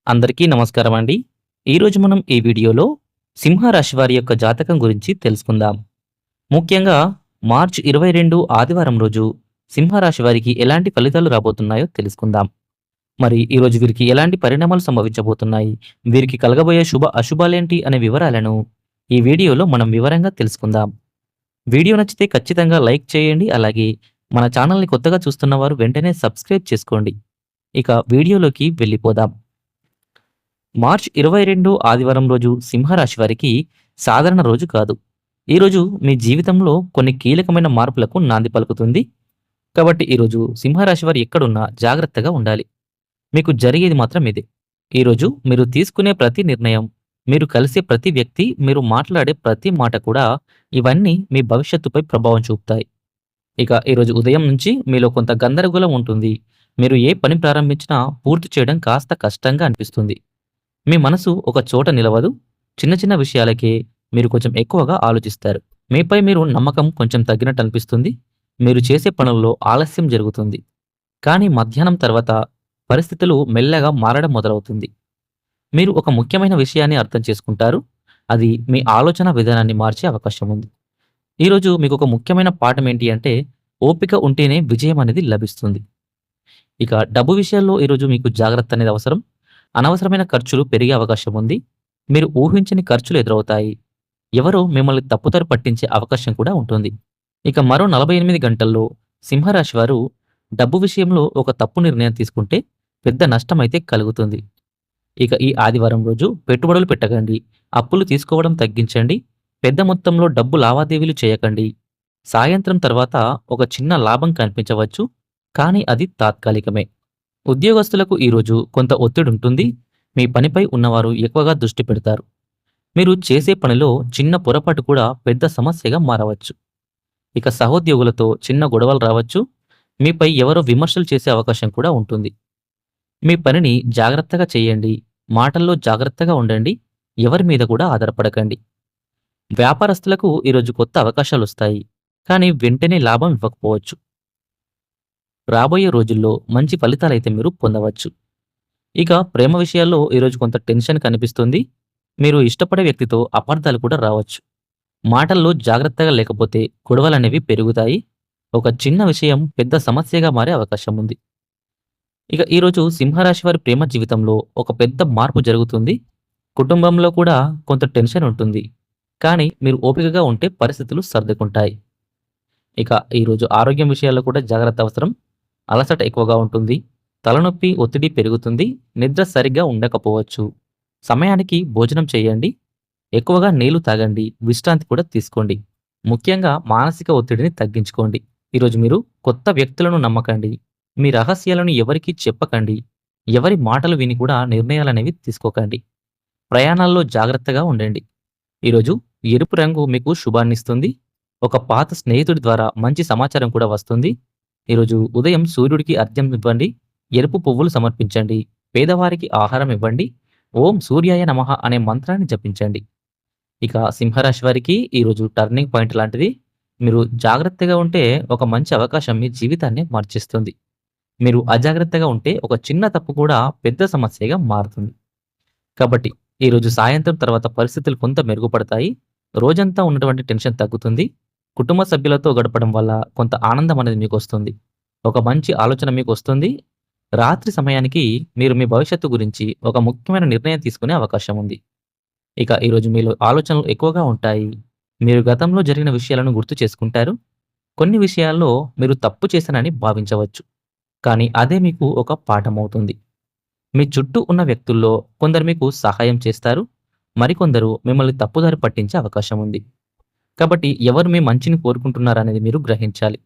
అందరికీ నమస్కారం అండి. ఈరోజు మనం ఈ వీడియోలో సింహరాశి వారి యొక్క జాతకం గురించి తెలుసుకుందాం. ముఖ్యంగా మార్చి 22 ఆదివారం రోజు సింహరాశి వారికి ఎలాంటి ఫలితాలు రాబోతున్నాయో తెలుసుకుందాం. మరి ఈరోజు వీరికి ఎలాంటి పరిణామాలు సంభవించబోతున్నాయి, వీరికి కలగబోయే శుభ అశుభాలేంటి అనే వివరాలను ఈ వీడియోలో మనం వివరంగా తెలుసుకుందాం. వీడియో నచ్చితే ఖచ్చితంగా లైక్ చేయండి. అలాగే మన ఛానల్ని కొత్తగా చూస్తున్న వారు వెంటనే సబ్స్క్రైబ్ చేసుకోండి. ఇక వీడియోలోకి వెళ్ళిపోదాం. మార్చ్ 22 ఆదివారం రోజు సింహరాశి వారికి సాధారణ రోజు కాదు. ఈరోజు మీ జీవితంలో కొన్ని కీలకమైన మార్పులకు నాంది పలుకుతుంది. కాబట్టి ఈరోజు సింహరాశి వారు ఎక్కడున్నా జాగ్రత్తగా ఉండాలి. మీకు జరిగేది మాత్రం ఇదే. ఈరోజు మీరు తీసుకునే ప్రతి నిర్ణయం, మీరు కలిసే ప్రతి వ్యక్తి, మీరు మాట్లాడే ప్రతి మాట కూడా ఇవన్నీ మీ భవిష్యత్తుపై ప్రభావం చూపుతాయి. ఇక ఈరోజు ఉదయం నుంచి మీలో కొంత గందరగోళం ఉంటుంది. మీరు ఏ పని ప్రారంభించినా పూర్తి చేయడం కాస్త కష్టంగా అనిపిస్తుంది. మీ మనసు ఒక చోట నిలవదు. చిన్న చిన్న విషయాలకే మీరు కొంచెం ఎక్కువగా ఆలోచిస్తారు. మీపై మీరు నమ్మకం కొంచెం తగ్గినట్టు అనిపిస్తుంది. మీరు చేసే పనుల్లో ఆలస్యం జరుగుతుంది. కానీ మధ్యాహ్నం తర్వాత పరిస్థితులు మెల్లగా మారడం మొదలవుతుంది. మీరు ఒక ముఖ్యమైన విషయాన్ని అర్థం చేసుకుంటారు. అది మీ ఆలోచన విధానాన్ని మార్చే అవకాశం ఉంది. ఈరోజు మీకు ఒక ముఖ్యమైన పాఠం ఏంటి అంటే, ఓపిక ఉంటేనే విజయం అనేది లభిస్తుంది. ఇక డబ్బు విషయాల్లో ఈరోజు మీకు జాగ్రత్త అనేది అవసరం. అనవసరమైన ఖర్చులు పెరిగే అవకాశం ఉంది. మీరు ఊహించని ఖర్చులు ఎదురవుతాయి. ఎవరో మిమ్మల్ని తప్పుదారి పట్టించే అవకాశం కూడా ఉంటుంది. ఇక మరో 48 గంటల్లో సింహరాశి వారు డబ్బు విషయంలో ఒక తప్పు నిర్ణయం తీసుకుంటే పెద్ద నష్టమైతే కలుగుతుంది. ఇక ఈ ఆదివారం రోజు పెట్టుబడులు పెట్టకండి. అప్పులు తీసుకోవడం తగ్గించండి. పెద్ద మొత్తంలో డబ్బు లావాదేవీలు చేయకండి. సాయంత్రం తర్వాత ఒక చిన్న లాభం కనిపించవచ్చు, కానీ అది తాత్కాలికమే. ఉద్యోగస్తులకు ఈరోజు కొంత ఒత్తిడుంటుంది. మీ పనిపై ఉన్నవారు ఎక్కువగా దృష్టి పెడతారు. మీరు చేసే పనిలో చిన్న పొరపాటు కూడా పెద్ద సమస్యగా మారవచ్చు. ఇక సహోద్యోగులతో చిన్న గొడవలు రావచ్చు. మీపై ఎవరో విమర్శలు చేసే అవకాశం కూడా ఉంటుంది. మీ పనిని జాగ్రత్తగా చేయండి. మాటల్లో జాగ్రత్తగా ఉండండి. ఎవరి మీద కూడా ఆధారపడకండి. వ్యాపారస్తులకు ఈరోజు కొత్త అవకాశాలొస్తాయి. కానీ వెంటనే లాభం ఇవ్వకపోవచ్చు. రాబోయే రోజుల్లో మంచి ఫలితాలైతే మీరు పొందవచ్చు. ఇక ప్రేమ విషయాల్లో ఈరోజు కొంత టెన్షన్ కనిపిస్తుంది. మీరు ఇష్టపడే వ్యక్తితో అపార్థాలు కూడా రావచ్చు. మాటల్లో జాగ్రత్తగా లేకపోతే గొడవలనేవి పెరుగుతాయి. ఒక చిన్న విషయం పెద్ద సమస్యగా మారే అవకాశం ఉంది. ఇక ఈరోజు సింహరాశి వారి ప్రేమ జీవితంలో ఒక పెద్ద మార్పు జరుగుతుంది. కుటుంబంలో కూడా కొంత టెన్షన్ ఉంటుంది. కానీ మీరు ఓపికగా ఉంటే పరిస్థితులు సర్దుకుంటాయి. ఇక ఈరోజు ఆరోగ్యం విషయాల్లో కూడా జాగ్రత్త అవసరం. అలసట ఎక్కువగా ఉంటుంది. తలనొప్పి, ఒత్తిడి పెరుగుతుంది. నిద్ర సరిగ్గా ఉండకపోవచ్చు. సమయానికి భోజనం చేయండి. ఎక్కువగా నీళ్లు తాగండి. విశ్రాంతి కూడా తీసుకోండి. ముఖ్యంగా మానసిక ఒత్తిడిని తగ్గించుకోండి. ఈరోజు మీరు కొత్త వ్యక్తులను నమ్మకండి. మీ రహస్యాలను ఎవరికీ చెప్పకండి. ఎవరి మాటలు విని కూడా నిర్ణయాలనేవి తీసుకోకండి. ప్రయాణాల్లో జాగ్రత్తగా ఉండండి. ఈరోజు ఎరుపు రంగు మీకు శుభాన్నిస్తుంది. ఒక పాత స్నేహితుడి ద్వారా మంచి సమాచారం కూడా వస్తుంది. ఈరోజు ఉదయం సూర్యుడికి అర్ఘ్యం ఇవ్వండి. ఎరుపు పువ్వులు సమర్పించండి. పేదవారికి ఆహారం ఇవ్వండి. ఓం సూర్యాయ నమః అనే మంత్రాన్ని జపించండి. ఇక సింహరాశి వారికి ఈరోజు టర్నింగ్ పాయింట్ లాంటిది. మీరు జాగ్రత్తగా ఉంటే ఒక మంచి అవకాశం మీ జీవితాన్ని మార్చేస్తుంది. మీరు అజాగ్రత్తగా ఉంటే ఒక చిన్న తప్పు కూడా పెద్ద సమస్యగా మారుతుంది. కాబట్టి ఈరోజు సాయంత్రం తర్వాత పరిస్థితులు కొంత మెరుగుపడతాయి. రోజంతా ఉన్నటువంటి టెన్షన్ తగ్గుతుంది. కుటుంబ సభ్యులతో గడపడం వల్ల కొంత ఆనందం అనేది మీకు వస్తుంది. ఒక మంచి ఆలోచన మీకు వస్తుంది. రాత్రి సమయానికి మీరు మీ భవిష్యత్తు గురించి ఒక ముఖ్యమైన నిర్ణయం తీసుకునే అవకాశం ఉంది. ఇక ఈరోజు మీలో ఆలోచనలు ఎక్కువగా ఉంటాయి. మీరు గతంలో జరిగిన విషయాలను గుర్తు చేసుకుంటారు. కొన్ని విషయాల్లో మీరు తప్పు చేశానని భావించవచ్చు. కానీ అదే మీకు ఒక పాఠమవుతుంది. మీ చుట్టూ ఉన్న వ్యక్తుల్లో కొందరు మీకు సహాయం చేస్తారు. మరికొందరు మిమ్మల్ని తప్పుదారి పట్టించే అవకాశం ఉంది. కాబట్టి ఎవరు మీ మంచిని కోరుకుంటున్నారనేది మీరు గ్రహించాలి.